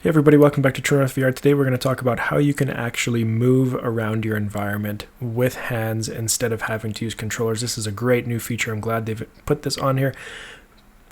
Hey everybody, welcome back to True North VR. Today we're going to talk about how you can actually move around your environment with hands instead of having to use controllers. This is a great new feature. I'm glad they've put this on here.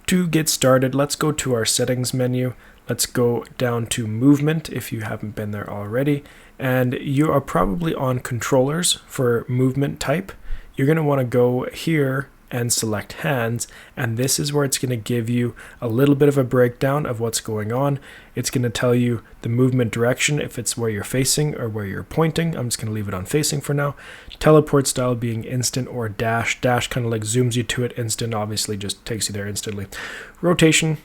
To get started, let's go to our settings menu. Let's go down to movement if you haven't been there already. And you are probably on controllers for movement type. You're going to want to go here and select hands, and this is where it's going to give you a little bit of a breakdown of what's going on. It's going to tell you the movement direction, if it's where you're facing or where you're pointing. I'm just going to leave it on facing for now. Teleport style being instant or dash. Dash kind of like zooms you to it. Instant obviously just takes you there instantly. Rotation,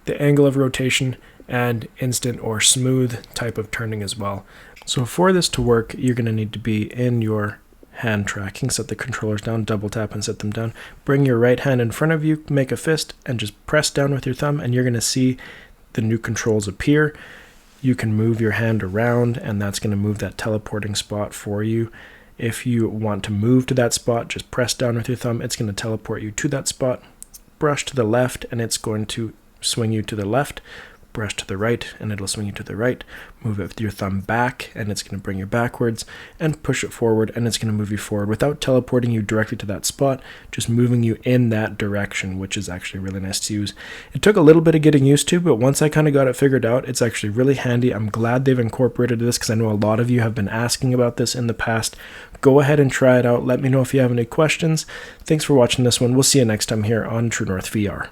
the angle of rotation, and instant or smooth type of turning as well. So for this to work, you're going to need to be in your hand tracking. Set the controllers down, double tap and set them down. Bring your right hand in front of you, make a fist, and just press down with your thumb, and you're going to see the new controls appear. You can move your hand around, and that's going to move that teleporting spot for you. If you want to move to that spot, just press down with your thumb. It's going to teleport you to that spot. Brush to the left, and it's going to swing you to the left. Brush to the right, and it'll swing you to the right. Move it with your thumb back, and it's going to bring you backwards, and push it forward, and it's going to move you forward without teleporting you directly to that spot, just moving you in that direction, which is actually really nice to use. It took a little bit of getting used to, but once I kind of got it figured out, it's actually really handy. I'm glad they've incorporated this because I know a lot of you have been asking about this in the past. Go ahead and try it out. Let me know if you have any questions. Thanks for watching this one. We'll see you next time here on True North VR.